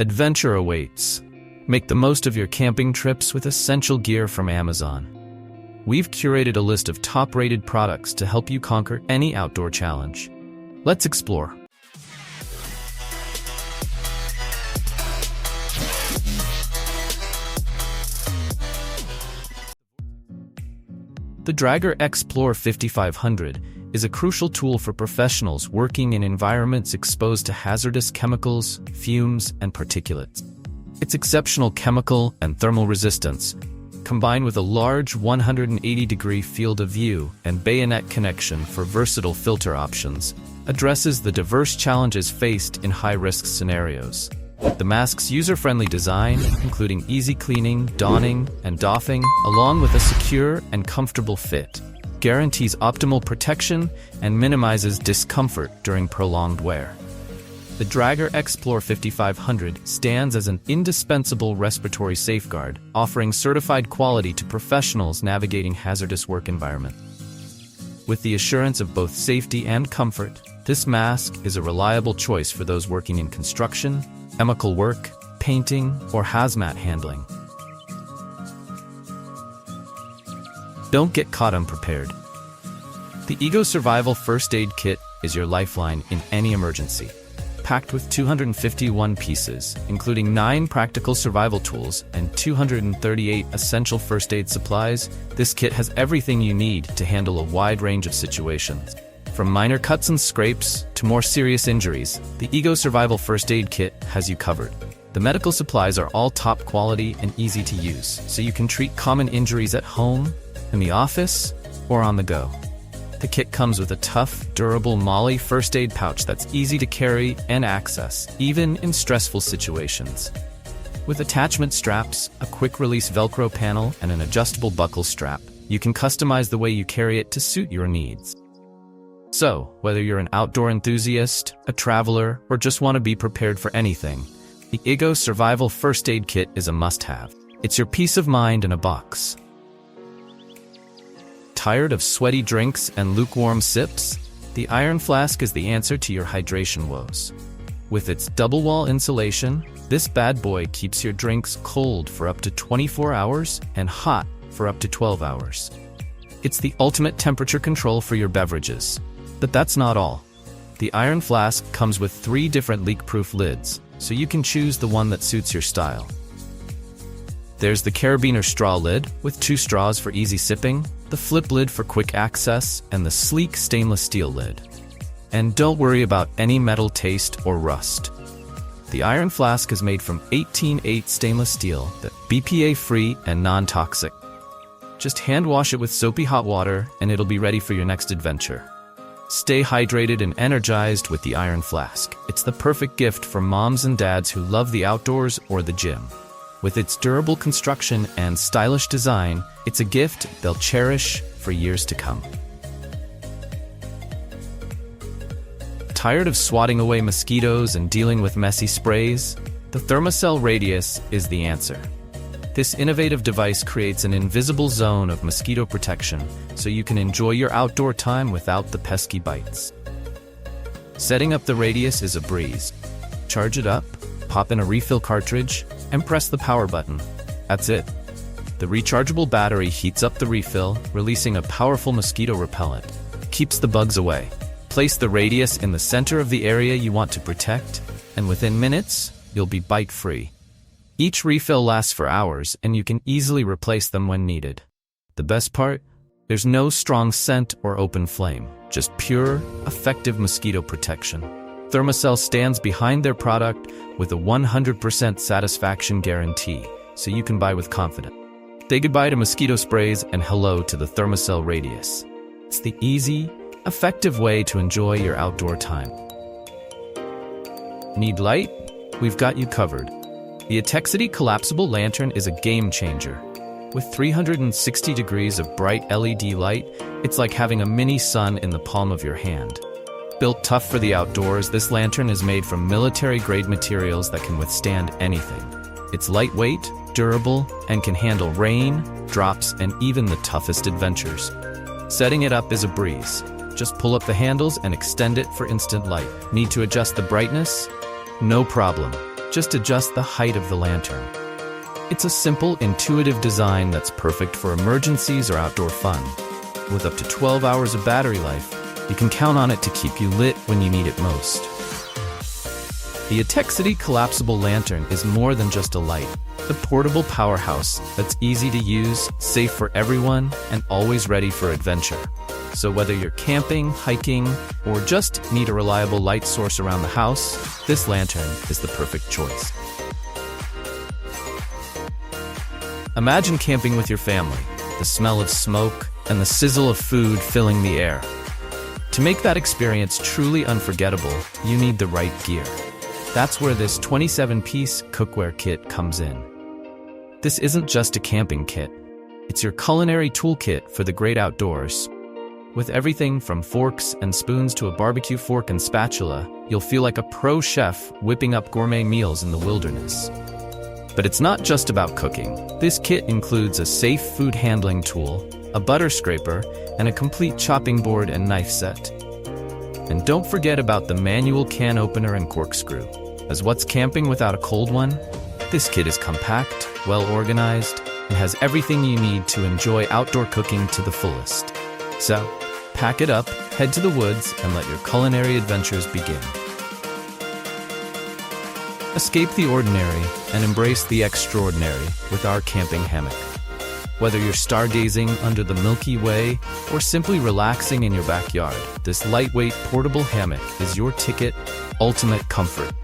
Adventure awaits. Make the most of your camping trips with essential gear from Amazon. We've curated a list of top-rated products to help you conquer any outdoor challenge. Let's explore. The Dräger X-plore 5500 is a crucial tool for professionals working in environments exposed to hazardous chemicals, fumes, and particulates. Its exceptional chemical and thermal resistance, combined with a large 180-degree field of view and bayonet connection for versatile filter options, addresses the diverse challenges faced in high-risk scenarios. The mask's user-friendly design, including easy cleaning, donning, and doffing, along with a secure and comfortable fit, guarantees optimal protection and minimizes discomfort during prolonged wear. The Dräger X-plore 5500 stands as an indispensable respiratory safeguard, offering certified quality to professionals navigating hazardous work environments. With the assurance of both safety and comfort, this mask is a reliable choice for those working in construction, chemical work, painting, or hazmat handling. Don't get caught unprepared. The Ego Survival First Aid Kit is your lifeline in any emergency. Packed with 251 pieces, including 9 practical survival tools and 238 essential first aid supplies, this kit has everything you need to handle a wide range of situations. From minor cuts and scrapes to more serious injuries, the Ego Survival First Aid Kit has you covered. The medical supplies are all top quality and easy to use, so you can treat common injuries at home, in the office, or on the go. The kit comes with a tough, durable MOLLE first aid pouch that's easy to carry and access, even in stressful situations. With attachment straps, a quick-release Velcro panel, and an adjustable buckle strap, you can customize the way you carry it to suit your needs. So, whether you're an outdoor enthusiast, a traveler, or just want to be prepared for anything, the Ego Survival First Aid Kit is a must-have. It's your peace of mind in a box. Tired of sweaty drinks and lukewarm sips? The Iron Flask is the answer to your hydration woes. With its double-wall insulation, this bad boy keeps your drinks cold for up to 24 hours and hot for up to 12 hours. It's the ultimate temperature control for your beverages. But that's not all. The Iron Flask comes with 3 different leak-proof lids, so you can choose the one that suits your style. There's the carabiner straw lid, with 2 straws for easy sipping, the flip lid for quick access, and the sleek stainless steel lid. And don't worry about any metal taste or rust. The Iron Flask is made from 18/8 stainless steel that's BPA-free and non-toxic. Just hand wash it with soapy hot water, and it'll be ready for your next adventure. Stay hydrated and energized with the Iron Flask. It's the perfect gift for moms and dads who love the outdoors or the gym. With its durable construction and stylish design, it's a gift they'll cherish for years to come. Tired of swatting away mosquitoes and dealing with messy sprays? The Thermacell Radius is the answer. This innovative device creates an invisible zone of mosquito protection, so you can enjoy your outdoor time without the pesky bites. Setting up the Radius is a breeze. Charge it up, pop in a refill cartridge, and press the power button. That's it. The rechargeable battery heats up the refill, releasing a powerful mosquito repellent. Keeps the bugs away. Place the Radius in the center of the area you want to protect, and within minutes, you'll be bite-free. Each refill lasts for hours, and you can easily replace them when needed. The best part? There's no strong scent or open flame, just pure, effective mosquito protection. Thermacell stands behind their product with a 100% satisfaction guarantee, so you can buy with confidence. Say goodbye to mosquito sprays and hello to the Thermacell Radius. It's the easy, effective way to enjoy your outdoor time. Need light? We've got you covered. The Etekcity collapsible lantern is a game changer. With 360 degrees of bright LED light, it's like having a mini sun in the palm of your hand. Built tough for the outdoors, this lantern is made from military-grade materials that can withstand anything. It's lightweight, durable, and can handle rain, drops, and even the toughest adventures. Setting it up is a breeze. Just pull up the handles and extend it for instant light. Need to adjust the brightness? No problem. Just adjust the height of the lantern. It's a simple, intuitive design that's perfect for emergencies or outdoor fun. With up to 12 hours of battery life, you can count on it to keep you lit when you need it most. The Etekcity collapsible lantern is more than just a light. The portable powerhouse that's easy to use, safe for everyone, and always ready for adventure. So whether you're camping, hiking, or just need a reliable light source around the house, this lantern is the perfect choice. Imagine camping with your family, the smell of smoke and the sizzle of food filling the air. To make that experience truly unforgettable, you need the right gear. That's where this 27-piece cookware kit comes in. This isn't just a camping kit. It's your culinary toolkit for the great outdoors. With everything from forks and spoons to a barbecue fork and spatula, you'll feel like a pro chef whipping up gourmet meals in the wilderness. But it's not just about cooking. This kit includes a safe food handling tool, a butter scraper, and a complete chopping board and knife set. And don't forget about the manual can opener and corkscrew. As what's camping without a cold one? This kit is compact, well organized, and has everything you need to enjoy outdoor cooking to the fullest. So, pack it up, head to the woods, and let your culinary adventures begin. Escape the ordinary and embrace the extraordinary with our camping hammock. Whether you're stargazing under the Milky Way or simply relaxing in your backyard, this lightweight portable hammock is your ticket, ultimate comfort.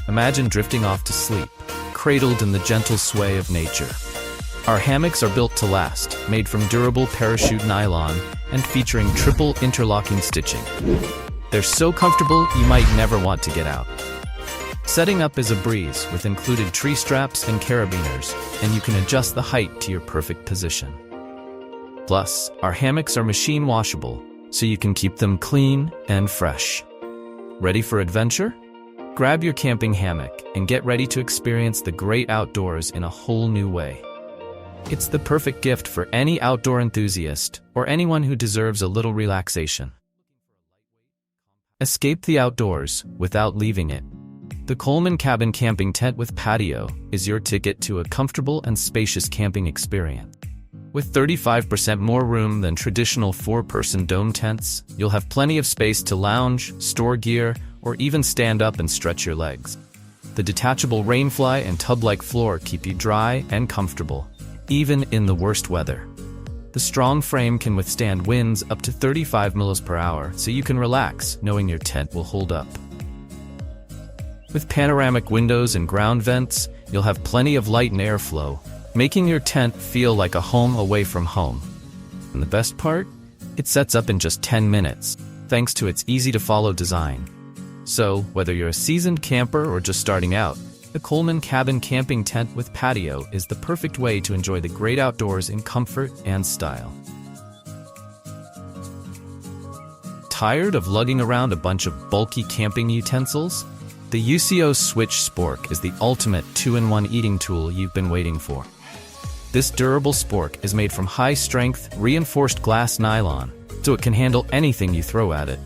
Imagine drifting off to sleep, cradled in the gentle sway of nature. Our hammocks are built to last, made from durable parachute nylon and featuring triple interlocking stitching. They're so comfortable you might never want to get out. Setting up is a breeze with included tree straps and carabiners, and you can adjust the height to your perfect position. Plus, our hammocks are machine washable, so you can keep them clean and fresh. Ready for adventure? Grab your camping hammock and get ready to experience the great outdoors in a whole new way. It's the perfect gift for any outdoor enthusiast or anyone who deserves a little relaxation. Escape the outdoors without leaving it. The Coleman Cabin Camping Tent with Patio is your ticket to a comfortable and spacious camping experience. With 35% more room than traditional 4-person dome tents, you'll have plenty of space to lounge, store gear, or even stand up and stretch your legs. The detachable rainfly and tub-like floor keep you dry and comfortable, even in the worst weather. The strong frame can withstand winds up to 35 miles per hour, so you can relax knowing your tent will hold up. With panoramic windows and ground vents, you'll have plenty of light and airflow, making your tent feel like a home away from home. And the best part? It sets up in just 10 minutes, thanks to its easy-to-follow design. So, whether you're a seasoned camper or just starting out, the Coleman Cabin Camping Tent with Patio is the perfect way to enjoy the great outdoors in comfort and style. Tired of lugging around a bunch of bulky camping utensils? The UCO Switch Spork is the ultimate 2-in-1 eating tool you've been waiting for. This durable spork is made from high-strength, reinforced glass nylon, so it can handle anything you throw at it.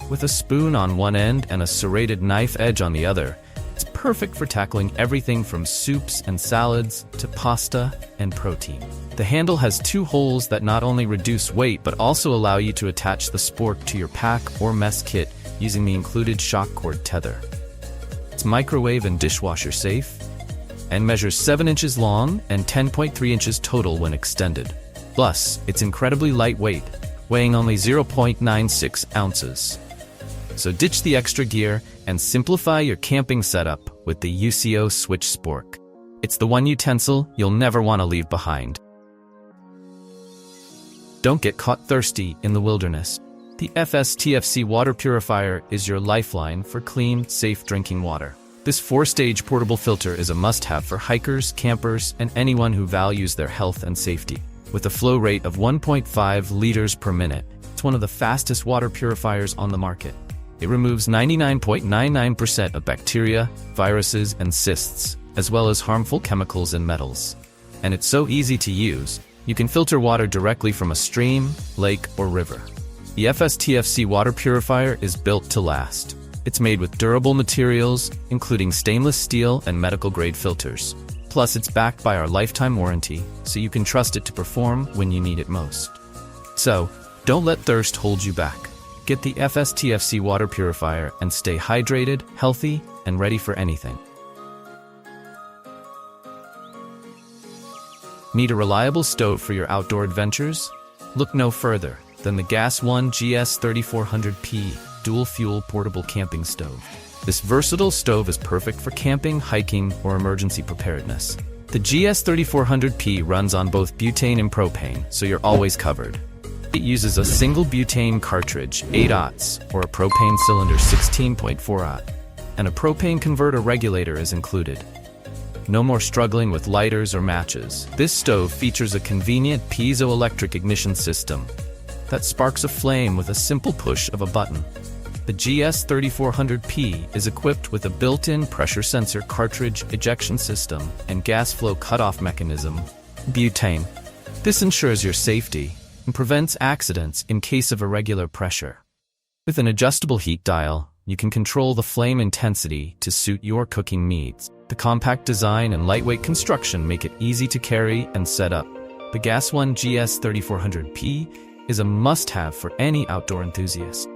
With a spoon on one end and a serrated knife edge on the other, it's perfect for tackling everything from soups and salads to pasta and protein. The handle has 2 holes that not only reduce weight but also allow you to attach the spork to your pack or mess kit using the included shock cord tether. It's microwave and dishwasher safe, and measures 7 inches long and 10.3 inches total when extended. Plus, it's incredibly lightweight, weighing only 0.96 ounces. So ditch the extra gear and simplify your camping setup with the UCO Switch Spork. It's the one utensil you'll never want to leave behind. Don't get caught thirsty in the wilderness. The FS-TFC water purifier is your lifeline for clean, safe drinking water. This 4-stage portable filter is a must-have for hikers, campers, and anyone who values their health and safety. With a flow rate of 1.5 liters per minute, it's one of the fastest water purifiers on the market. It removes 99.99% of bacteria, viruses, and cysts, as well as harmful chemicals and metals. And it's so easy to use, you can filter water directly from a stream, lake, or river. The FS-TFC water purifier is built to last. It's made with durable materials, including stainless steel and medical-grade filters. Plus, it's backed by our lifetime warranty, so you can trust it to perform when you need it most. So, don't let thirst hold you back. Get the FS-TFC water purifier and stay hydrated, healthy, and ready for anything. Need a reliable stove for your outdoor adventures? Look no further than the One GS-3400P dual-fuel portable camping stove. This versatile stove is perfect for camping, hiking, or emergency preparedness. The GS-3400P runs on both butane and propane, so you're always covered. It uses a single butane cartridge, 8-aughts, or a propane cylinder 16.4-aught, and a propane converter regulator is included. No more struggling with lighters or matches. This stove features a convenient piezoelectric ignition system that sparks a flame with a simple push of a button. The GS-3400P is equipped with a built-in pressure sensor cartridge ejection system and gas flow cutoff mechanism, butane. This ensures your safety and prevents accidents in case of irregular pressure. With an adjustable heat dial, you can control the flame intensity to suit your cooking needs. The compact design and lightweight construction make it easy to carry and set up. The One GS-3400P is a must-have for any outdoor enthusiast.